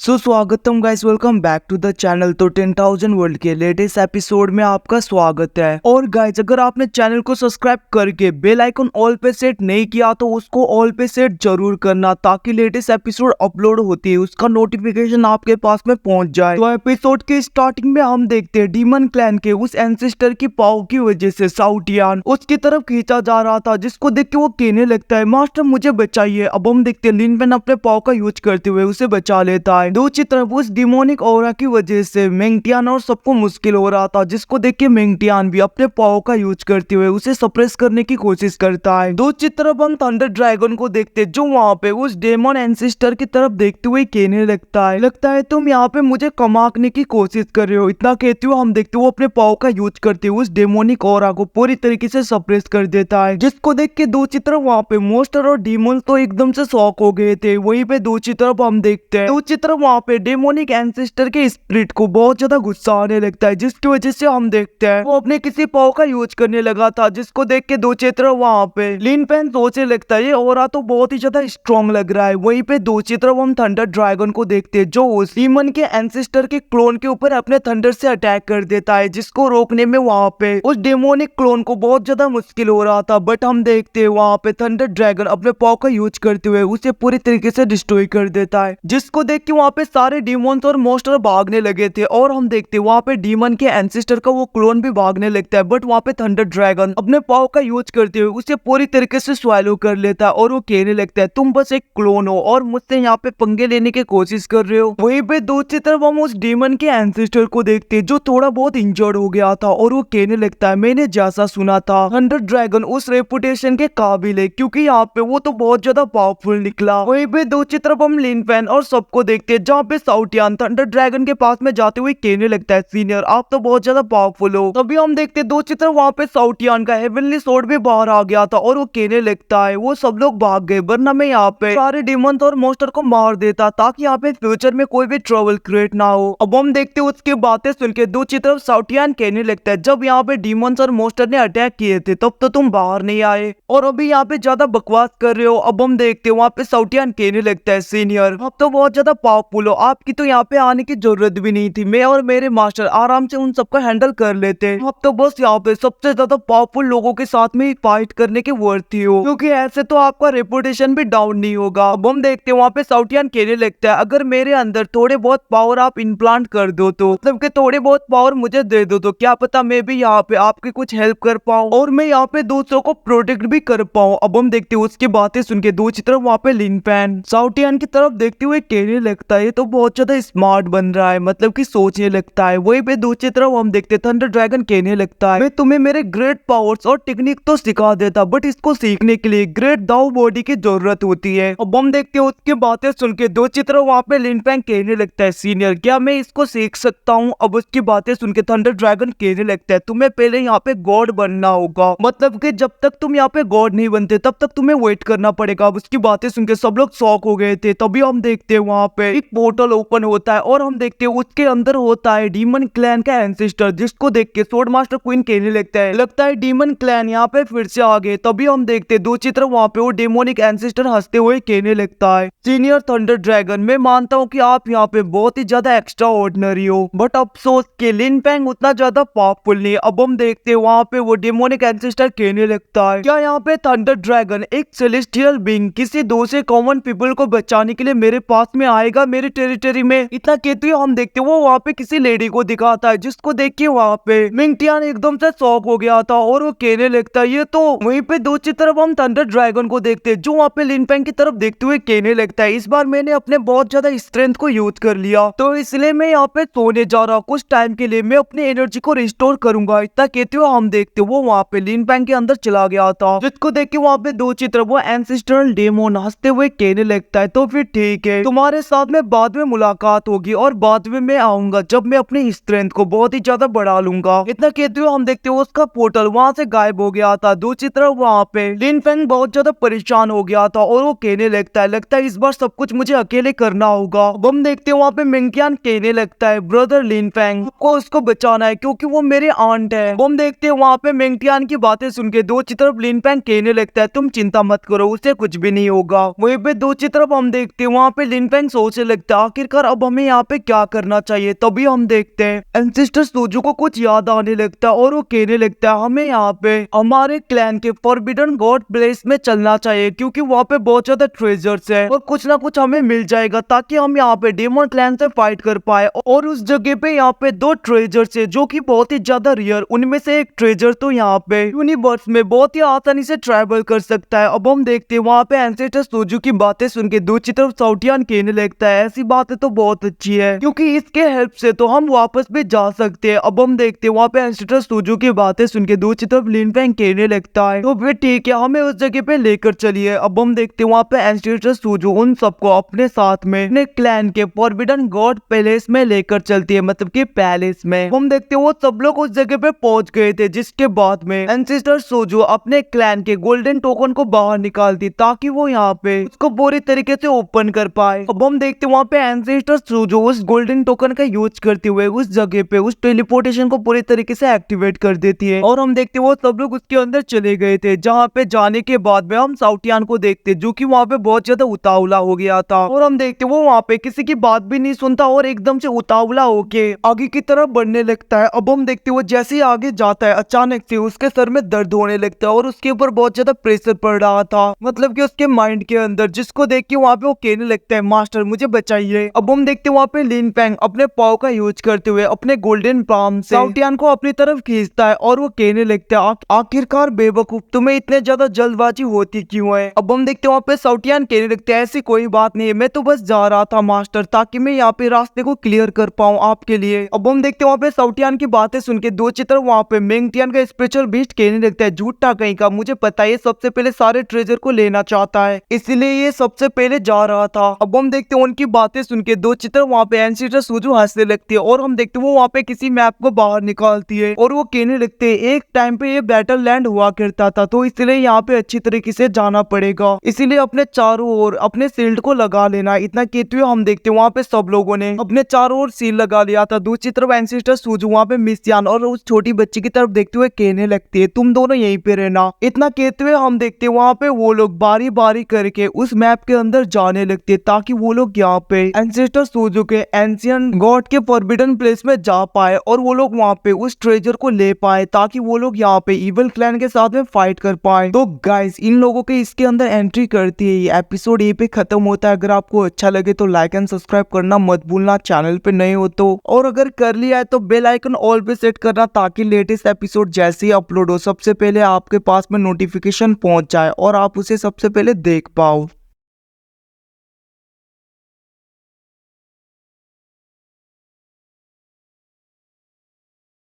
स्वागतम guys, welcome back to the channel. तो 10,000 world के लेटेस्ट एपिसोड में आपका स्वागत है। और गाइस, अगर आपने चैनल को सब्सक्राइब करके बेल आइकन ऑल पे सेट नहीं किया तो उसको ऑल पे सेट जरूर करना, ताकि लेटेस्ट एपिसोड अपलोड होती है उसका नोटिफिकेशन आपके पास में पहुंच जाए। तो एपिसोड के स्टार्टिंग में हम देखते हैं डीमन क्लैन के उस एंसेस्टर की पाव की वजह से साउटियान उसकी तरफ खींचा जा रहा था, जिसको देख के वो कहने लगता है, मास्टर मुझे बचाइए। अब हम देखते हैं लिन पेन अपने पाव का यूज करते हुए उसे बचा लेता है। दूसरी तरफ उस डिमोनिक ऑरा की वजह से मेंगटियान और सबको मुश्किल हो रहा था, जिसको देख के मेंगटियान भी अपने पाव का यूज करते हुए उसे सप्रेस करने की कोशिश करता है। दूसरी तरफ हम थंडर ड्रैगन को देखते जो वहाँ पे उस डेमन एंसेस्टर की तरफ देखते हुए कहने लगता है तुम यहाँ पे मुझे कमाने की कोशिश कर रहे हो। इतना कहते हुए हम देखते वो अपने पाव का यूज करते हुए उस डेमोनिक ऑरा को पूरी तरीके से सप्रेस कर देता है, जिसको देख के दूसरी तरफ वहाँ पे मोस्टर और डीमन तो एकदम से शॉक हो गए थे। वहीं पे दूसरी तरफ हम देखते हैं दूसरी तरफ वहाँ पे डेमोनिक एंसेस्टर के स्पिरिट को बहुत ज्यादा गुस्सा आने लगता है, जिसकी वजह से हम देखते हैं वो अपने किसी पाव का यूज करने लगा था, जिसको देख के दूसरी तरफ वहाँ पे लिन पेन सोचने लगता है ये ऑरा तो बहुत ही ज्यादा स्ट्रॉन्ग लग रहा है। वहीं पे दूसरी तरफ हम थंडर ड्रैगन को देखते हैं जो उस डीमन के एंसेस्टर के क्लोन के ऊपर अपने थंडर से अटैक कर देता है, जिसको रोकने में वहाँ पे उस डेमोनिक क्लोन को बहुत ज्यादा मुश्किल हो रहा था। बट हम देखते हैं वहाँ पे थंडर ड्रैगन अपने पाव का यूज करते हुए उसे पूरी तरीके से डिस्ट्रॉय कर देता है, जिसको देख के वहाँ पे सारे डीमंस और मॉन्स्टर भागने लगे थे। और हम देखते हैं वहाँ पे डीमन के एंसेस्टर का वो क्लोन भी भागने लगता है, बट वहाँ पे थंडर ड्रैगन अपने पाव का यूज करते हुए उसे पूरी तरीके से स्वैलो कर लेता है और वो कहने लगता है तुम बस एक क्लोन हो और मुझसे यहाँ पे पंगे लेने की कोशिश कर रहे हो। वहीं पे दूसरी तरफ हम उस डीमन के एंसेस्टर को देखते हैं जो थोड़ा बहुत इंजर्ड हो गया था और वो कहने लगता है मैंने जैसा सुना था थंडर ड्रैगन उस रेपुटेशन के काबिल है, क्योंकि यहाँ पे वो तो बहुत ज्यादा पावरफुल निकला। वहीं पे दूसरी तरफ हम लिन पेन और सबको देखते हैं जहाँ पे साउटियान थंडर ड्रैगन के पास में जाते हुए कहने लगता है सीनियर आप तो बहुत ज्यादा पावरफुल हो। तभी हम देखते हैं दूसरी तरफ वहाँ पे साउटियान का हेवनली स्वॉर्ड भी बाहर आ गया था और वो कहने लगता है वो सब लोग भाग गए, वरना मैं यहाँ पे सारे डिमंस और मॉन्स्टर को मार देता ताकि यहाँ पे फ्यूचर में कोई भी ट्रबल क्रिएट ना हो। अब हम देखते हैं उसकी बातें सुन के दूसरी तरफ साउटियान कहने लगता है जब यहाँ पे डिमंस और मॉन्स्टर ने अटैक किए थे तब तो तुम बाहर नहीं आए और अभी यहाँ पे ज्यादा बकवास कर रहे हो। अब हम देखते हैं वहाँ पे साउटियान कहने लगता है सीनियर आप तो बहुत ज्यादा पावरफुल हो, आपकी तो यहाँ पे आने की जरूरत भी नहीं थी, मैं और मेरे मास्टर आराम से उन सबका हैंडल कर लेते। आप तो बस यहाँ पे सबसे ज्यादा पावरफुल लोगों के साथ में फाइट करने के वर्दी हो, क्योंकि ऐसे तो आपका रेपुटेशन भी डाउन नहीं होगा। अब हम देखते हैं वहाँ पे साउटियान कहने लगता है अगर मेरे अंदर थोड़े बहुत पावर आप इम्प्लांट कर दो तो मतलब के थोड़े बहुत पावर मुझे दे दो तो क्या पता मैं भी यहाँ पे आपकी कुछ हेल्प कर पाऊँ और मैं यहाँ पे दूसरों को प्रोटेक्ट भी कर पाऊँ। अब हम देखते हैं उसकी बातें सुन के दूसरी तरफ वहाँ पे लिन पेन साउटियान की तरफ देखते हुए कहने लगता है ये तो बहुत ज्यादा स्मार्ट बन रहा है, मतलब कि सोचने लगता है। वही पे दूसरी तरफ हम देखते थंडर ड्रैगन कहने लगता है मैं तुम्हें मेरे ग्रेट पावर्स और टेक्निक तो सिखा देता, बट इसको सीखने के लिए ग्रेट दाव बॉडी की जरूरत होती है। अब हम देखते हैं उसकी बातें सुन के दूसरी तरफ वहाँ पे लिन पेन कहने लगता है सीनियर क्या मैं इसको सीख सकता हूँ। अब उसकी बातें सुन के थंडर ड्रैगन कहने लगता है तुम्हें पहले यहाँ पे गॉड बनना होगा, मतलब कि जब तक तुम यहाँ पे गॉड नहीं बनते तब तक तुम्हें वेट करना पड़ेगा। अब उसकी बातें सुन के सब लोग शॉक हो गए थे। तभी हम देखते हैं वहाँ पे एक पोर्टल ओपन होता है और हम देखते हैं उसके अंदर होता है डीमन क्लैन का एंसेस्टर, जिसको देख के स्वॉर्ड मास्टर क्वीन कहने लगता है डीमन क्लैन यहाँ पे फिर से आ गए। तभी हम देखते हैं दूसरी तरफ वहाँ पे वो डेमोनिक एंसेस्टर हंसते हुए कहने लगता है सीनियर थंडर ड्रैगन मैं मानता हूँ कि आप यहाँ पे बहुत ही ज्यादा एक्स्ट्रा ऑर्डिनरी हो, बट अफसोस के लिन पेंग उतना ज्यादा पावरफुल नहीं। अब हम देखते हैं वहाँ पे वो डेमोनिक एंसेस्टर कहने लगता है क्या यहाँ पे थंडर ड्रैगन एक सेलेस्टियल बीइंग किसी दूसरे कॉमन पीपल को बचाने के लिए मेरे पास में आएगा मेरे टेरिटरी में। इतना कहते हुए हम देखते वो वहाँ पे किसी लेडी को दिखाता है, जिसको देख के वहाँ पे मिंगटियान एकदम से शॉक हो गया था और वो कहने लगता है ये तो। वहीं पे दूसरी तरफ हम थंडर ड्रैगन को देखते हैं जो वहाँ पे लिन पेंग की तरफ देखते हुए कहने लगता है इस बार मैंने अपने बहुत ज्यादा स्ट्रेंथ को यूज कर लिया तो इसलिए मैं यहाँ पे सोने जा रहा हूँ, कुछ टाइम के लिए मैं अपनी एनर्जी को रिस्टोर करूंगा। इतना कहते हुए हम देखते वो वहाँ पे लिन पेंग के अंदर चला गया था, जिसको देख के वहाँ पे दूसरी तरफ वो एंसेस्ट्रल डेमोन हंसते हुए कहने लगता है तो फिर ठीक है तुम्हारे साथ में बाद में मुलाकात होगी और बाद में मैं आऊंगा जब मैं अपनी स्ट्रेंथ को बहुत ही ज्यादा बढ़ा लूंगा। इतना कहते हुए हम देखते हो उसका पोर्टल वहाँ से गायब हो गया था। दूसरी तरफ वहाँ पे लिन पेंग बहुत ज्यादा परेशान हो गया था और वो कहने लगता है इस बार सब कुछ मुझे अकेले करना होगा। अब हम देखते हैं वहाँ पे मेंगटियान कहने लगता है ब्रदर लिन पेंग को उसको बचाना है क्योंकि वो मेरे आंट है। हम देखते हैं वहाँ पे मेंगटियान की बातें सुन के दूसरी तरफ लिन पेंग कहने लगता है तुम चिंता मत करो उसे कुछ भी नहीं होगा। वहीं पे दूसरी तरफ हम देखते हैं वहाँ पे लिन पेंग सोचने लगता है आखिरकार अब हमें यहाँ पे क्या करना चाहिए। तभी हम देखते हैं एंसेस्टर सूजू को कुछ याद आने लगता है और वो कहने लगता है हमें यहाँ पे हमारे क्लैन के फॉरबिडन गॉड प्लेस में चलना चाहिए, क्योंकि वहाँ पे बहुत ज्यादा ट्रेजर्स है और कुछ ना कुछ हमें मिल जाएगा ताकि हम यहाँ पे डेमन क्लैन से फाइट कर पाए। और उस जगह पे यहाँ पे दो ट्रेजर्स है जो कि बहुत ही ज्यादा रियर, उनमें से एक ट्रेजर तो यहाँ पे यूनिवर्स में बहुत ही आसानी से ट्रैवल कर सकता है। अब हम देखते हैं वहाँ पे एंसेस्टर सूजू की बातें सुन के दूसरी तरफ साउटियान कहने लगता है ऐसी बातें तो बहुत अच्छी है, क्योंकि इसके हेल्प से तो हम वापस भी जा सकते हैं। अब हम देखते हैं वहाँ पे एंसेस्टर सूजू की बातें सुन के दूसरी तरफ लिन फैंग कहने लगता है तो फिर ठीक है हमें उस जगह पे लेकर चलिए। अब हम देखते हैं वहाँ पे एंसेस्टर सूजू उन सबको अपने साथ में अपने क्लैन के फॉरबिडन गॉड पैलेस में लेकर चलती है, मतलब कि पैलेस में। हम देखते हैं वो सब लोग उस जगह पे पहुंच गए थे, जिसके बाद में एंसेस्टर सूजू अपने क्लैन के गोल्डन टोकन को बाहर निकालती ताकि वो यहाँ पे उसको पूरी तरीके से ओपन कर पाए। अब हम देखते हैं वहाँ पे एंसेस्टर सूजू उस गोल्डन टोकन का यूज करते हुए उस जगह पे उस टेलीपोर्टेशन को पूरी तरीके से एक्टिवेट कर देती है और हम देखते हैं वो सब लोग उसके अंदर चले गए थे। जहाँ पे जाने के बाद में हम साउटियान को देखते जो कि वहाँ पे बहुत ज्यादा उतावला हो गया था और हम देखते वो वहाँ पे किसी की बात भी नहीं सुनता और एकदम से उतावला होके आगे की तरफ बढ़ने लगता है। अब हम देखते वो जैसे ही आगे जाता है अचानक से उसके सर में दर्द होने लगता है और उसके ऊपर बहुत ज्यादा प्रेशर पड़ रहा था, मतलब कि उसके माइंड के अंदर, जिसको देख के वहाँ पे वो कहने लगता है मास्टर मुझे बचाइए। अब हम देखते वहाँ पे लिन फैंग अपने पाव का यूज करते हुए अपने गोल्डन पाम से साउटियान को अपनी तरफ खींचता है और वो कहने लगता है आखिरकार बेवकूफ तुम्हें इतने ज्यादा जल्दबाजी होती क्यों है। अब हम देखते वहाँ पे साउटियान कहने लगते हैं ऐसी कोई बात नहीं है, मैं तो बस जा रहा था मास्टर ताकि मैं यहाँ पे रास्ते को क्लियर कर पाऊँ आपके लिए। अब हम देखते वहाँ पे साउटियान की बातें सुन के दो चित्र वहाँ पे मेंगटियान का स्पेशल बीस्ट कहने लगता है झूठा कहीं का, मुझे पता है सबसे पहले सारे ट्रेजर को लेना चाहता है इसलिए ये सबसे पहले जा रहा था। अब हम देखते हैं उनकी बातें सुन के दो चित्र वहाँ पे एंसेस्टर सूजू हंसने लगती है और हम देखते वो वहाँ पे किसी मैप को बाहर निकालती है और वो कहने लगते हैं एक टाइम पे ये बैटल लैंड हुआ करता था तो इसलिए यहाँ पे अच्छी तरीके से जाना पड़ेगा, इसीलिए अपने चारों ओर अपने शील्ड को लगा लेना। इतना कहते हुए हम देखते वहाँ पे सब लोगों ने अपने चारों ओर शील्ड लगा लिया था। दूसरी तरफ एंसेस्टर सूजू वहाँ पे मिसियान और उस छोटी बच्ची की तरफ देखते हुए कहने लगती है तुम दोनों यहीं पे रहना। इतना कहते हुए हम देखते वहाँ पे वो लोग बारी बारी करके उस मैप के अंदर जाने लगते ताकि वो लोग यहाँ पे एंसेस्टर सूजू के एंशियंट गॉड के फॉरबिडन प्लेस में जा पाए और वो लोग वहाँ पे उस ट्रेजर को ले पाए ताकि वो लोग यहाँ पे इविल क्लैन के साथ में फाइट कर पाए। तो गाइस इन लोगों के इसके अंदर एंट्री करती है। ये एपिसोड यहीं पे खत्म होता है। अगर आपको अच्छा लगे तो लाइक एंड सब्सक्राइब करना मत भूलना, चैनल पे नए हो तो, और अगर कर लिया है तो बेल आइकन ऑल पे सेट करना ताकि लेटेस्ट एपिसोड जैसे ही अपलोड हो सबसे पहले आपके पास में नोटिफिकेशन पहुंच जाए और आप उसे सबसे पहले देख पाओ।